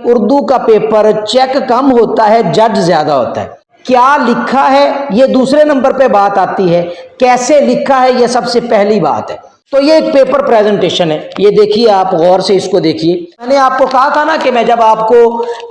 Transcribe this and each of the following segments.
اردو کا paper check کم ہوتا ہے، جج زیادہ ہوتا ہے۔ کیا لکھا ہے یہ دوسرے نمبر پہ بات آتی ہے، کیسے لکھا ہے یہ سب سے پہلی بات ہے۔ تو یہ ایک پیپر پریزنٹیشن ہے، یہ دیکھیے آپ غور سے اس کو دیکھیے۔ میں نے آپ کو کہا تھا نا کہ میں جب آپ کو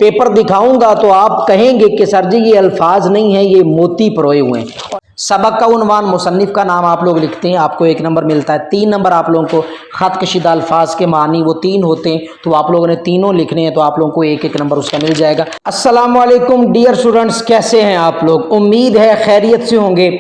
پیپر دکھاؤں گا تو آپ کہیں گے کہ سر جی یہ الفاظ نہیں ہیں، یہ موتی پروئے ہوئے ہیں۔ سبق کا عنوان، مصنف کا نام آپ لوگ لکھتے ہیں، آپ کو 1 نمبر ملتا ہے۔ 3 نمبر آپ لوگوں کو خط کشیدہ الفاظ کے معنی، وہ 3 ہوتے ہیں، تو آپ لوگوں نے تینوں لکھنے ہیں، تو آپ لوگوں کو 1 نمبر اس کا مل جائے گا۔ السلام علیکم ڈیئر اسٹوڈنٹس، کیسے ہیں آپ لوگ؟ امید ہے خیریت سے ہوں گے۔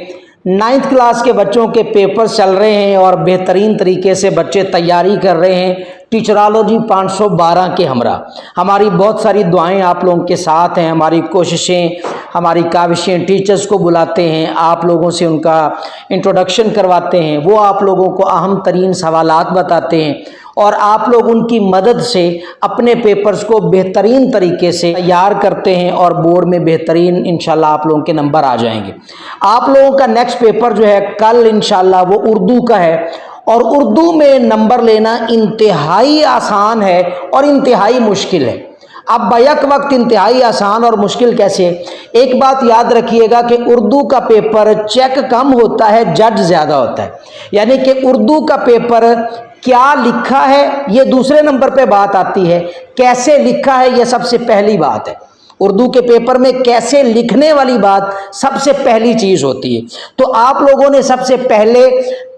9th کلاس کے بچوں کے پیپر چل رہے ہیں اور بہترین طریقے سے بچے تیاری کر رہے ہیں ٹیچرالوجی 512 کے ہمراہ۔ ہماری بہت ساری دعائیں آپ لوگوں کے ساتھ ہیں، ہماری کوششیں، ہماری کاوشیں، ٹیچرز کو بلاتے ہیں، آپ لوگوں سے ان کا انٹروڈکشن کرواتے ہیں، وہ آپ لوگوں کو اہم ترین سوالات بتاتے ہیں، اور آپ لوگ ان کی مدد سے اپنے پیپرز کو بہترین طریقے سے تیار کرتے ہیں اور بورڈ میں بہترین انشاءاللہ آپ لوگوں کے نمبر آ جائیں گے۔ آپ لوگوں کا نیکسٹ پیپر جو ہے کل انشاءاللہ وہ اردو کا ہے، اور اردو میں نمبر لینا انتہائی آسان ہے اور انتہائی مشکل ہے۔ اب بیک وقت انتہائی آسان اور مشکل کیسے؟ ایک بات یاد رکھیے گا کہ اردو کا پیپر چیک کم ہوتا ہے، جج زیادہ ہوتا ہے، یعنی کہ اردو کا پیپر کیا لکھا ہے یہ دوسرے نمبر پہ بات آتی ہے، کیسے لکھا ہے یہ سب سے پہلی بات ہے۔ اردو کے پیپر میں کیسے لکھنے والی بات سب سے پہلی چیز ہوتی ہے۔ تو آپ لوگوں نے سب سے پہلے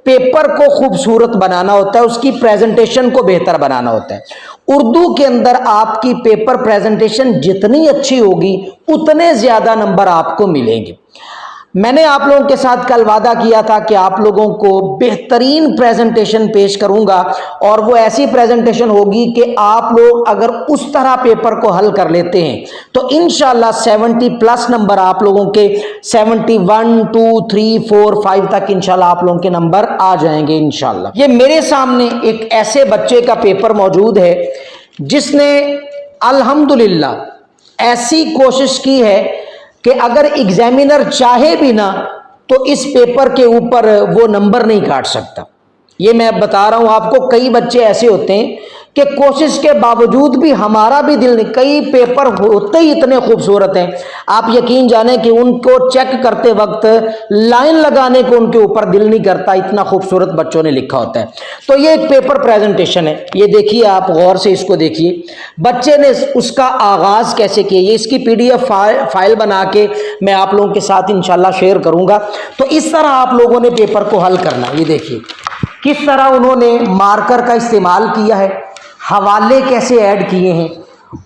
پیپر کو خوبصورت بنانا ہوتا ہے، اس کی پریزنٹیشن کو بہتر بنانا ہوتا ہے۔ اردو کے اندر آپ کی پیپر پریزنٹیشن جتنی اچھی ہوگی اتنے زیادہ نمبر آپ کو ملیں گے۔ میں نے آپ لوگوں کے ساتھ کل وعدہ کیا تھا کہ آپ لوگوں کو بہترین پریزنٹیشن پیش کروں گا، اور وہ ایسی پریزنٹیشن ہوگی کہ آپ لوگ اگر اس طرح پیپر کو حل کر لیتے ہیں تو انشاءاللہ 70+ نمبر آپ لوگوں کے 71 2 3 4 5 تک انشاءاللہ آپ لوگوں کے نمبر آ جائیں گے انشاءاللہ۔ یہ میرے سامنے ایک ایسے بچے کا پیپر موجود ہے جس نے الحمدللہ ایسی کوشش کی ہے کہ اگر ایگزامینر چاہے بھی نہ تو اس پیپر کے اوپر وہ نمبر نہیں کاٹ سکتا۔ یہ میں بتا رہا ہوں آپ کو، کئی بچے ایسے ہوتے ہیں کہ کوشش کے باوجود بھی ہمارا بھی دل نہیں، کئی پیپر ہوتے ہی اتنے خوبصورت ہیں، آپ یقین جانیں کہ ان کو چیک کرتے وقت لائن لگانے کو ان کے اوپر دل نہیں کرتا، اتنا خوبصورت بچوں نے لکھا ہوتا ہے۔ تو یہ ایک پیپر پریزنٹیشن ہے، یہ دیکھیے آپ غور سے اس کو دیکھیے، بچے نے اس کا آغاز کیسے کیا۔ یہ اس کی PDF فائل بنا کے میں آپ لوگوں کے ساتھ انشاءاللہ شیئر کروں گا۔ تو اس طرح آپ لوگوں نے پیپر کو حل کرنا۔ یہ دیکھیے کس طرح انہوں نے مارکر کا استعمال کیا ہے، حوالے کیسے ایڈ کیے ہیں،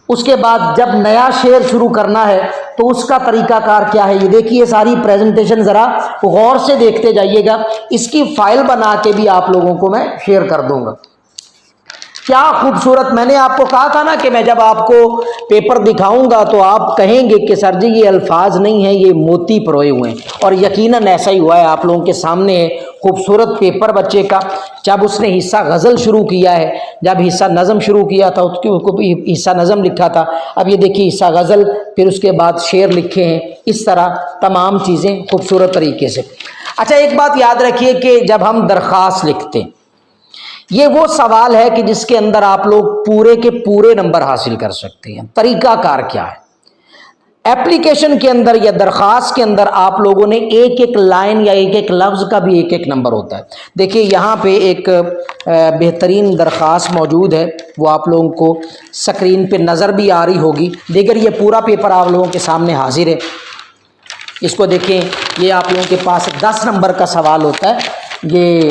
اس کے بعد جب نیا شعر شروع کرنا ہے تو اس کا طریقہ کار کیا ہے۔ یہ دیکھیے ساری پریزنٹیشن ذرا غور سے دیکھتے جائیے گا، اس کی فائل بنا کے بھی آپ لوگوں کو میں شیئر کر دوں گا۔ کیا خوبصورت، میں نے آپ کو کہا تھا نا کہ میں جب آپ کو پیپر دکھاؤں گا تو آپ کہیں گے کہ سر جی یہ الفاظ نہیں ہیں، یہ موتی پروئے ہوئے ہیں، اور یقیناً ایسا ہی ہوا ہے۔ آپ لوگوں کے سامنے ہے خوبصورت پیپر بچے کا۔ جب اس نے حصہ غزل شروع کیا ہے، جب حصہ نظم شروع کیا تھا اس کو حصہ نظم لکھا تھا، اب یہ دیکھیے حصہ غزل، پھر اس کے بعد شعر لکھے ہیں، اس طرح تمام چیزیں خوبصورت طریقے سے۔ اچھا ایک بات یاد رکھیے کہ جب ہم درخواست لکھتے ہیں، یہ وہ سوال ہے کہ جس کے اندر آپ لوگ پورے کے پورے نمبر حاصل کر سکتے ہیں۔ طریقہ کار کیا ہے؟ ایپلیکیشن کے اندر یا درخواست کے اندر آپ لوگوں نے ایک ایک لائن یا ایک ایک لفظ کا بھی ایک ایک نمبر ہوتا ہے۔ دیکھیے یہاں پہ ایک بہترین درخواست موجود ہے، وہ آپ لوگوں کو سکرین پہ نظر بھی آ رہی ہوگی۔ دیگر یہ پورا پیپر آپ لوگوں کے سامنے حاضر ہے، اس کو دیکھیں۔ یہ آپ لوگوں کے پاس 10 نمبر کا سوال ہوتا ہے، یہ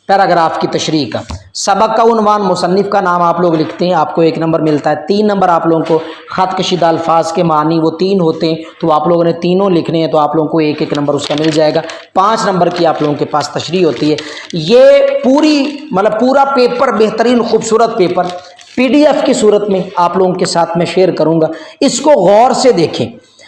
پیراگراف کی تشریح کا۔ سبق کا عنوان، مصنف کا نام آپ لوگ لکھتے ہیں، آپ کو 1 نمبر ملتا ہے۔ 3 نمبر آپ لوگوں کو خط کشیدہ الفاظ کے معنی، وہ 3 ہوتے ہیں، تو آپ لوگوں نے تینوں لکھنے ہیں، تو آپ لوگوں کو 1 نمبر اس کا مل جائے گا۔ 5 نمبر کی آپ لوگوں کے پاس تشریح ہوتی ہے۔ یہ پورا پیپر بہترین خوبصورت پیپر PDF کی صورت میں آپ لوگوں کے ساتھ میں شیئر کروں گا، اس کو غور سے دیکھیں۔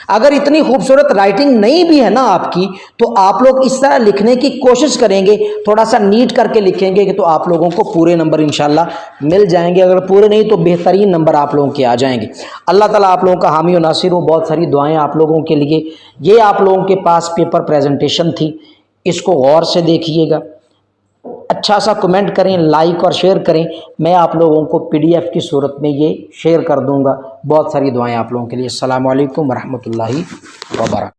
اگر اتنی خوبصورت رائٹنگ نہیں بھی ہے نا آپ کی، تو آپ لوگ اس طرح لکھنے کی کوشش کریں گے، تھوڑا سا نیٹ کر کے لکھیں گے کہ تو آپ لوگوں کو پورے نمبر انشاءاللہ مل جائیں گے۔ اگر پورے نہیں تو بہترین نمبر آپ لوگوں کے آ جائیں گے۔ اللہ تعالیٰ آپ لوگوں کا حامی و ناصر ہو۔ بہت ساری دعائیں آپ لوگوں کے لیے۔ یہ آپ لوگوں کے پاس پیپر پریزنٹیشن تھی، اس کو غور سے دیکھیے گا۔ اچھا سا کمنٹ کریں، لائک اور شیئر کریں، میں آپ لوگوں کو PDF کی صورت میں یہ شیئر کر دوں گا۔ بہت ساری دعائیں آپ لوگوں کے لیے۔ السلام علیکم ورحمۃ اللہ وبرکاتہ۔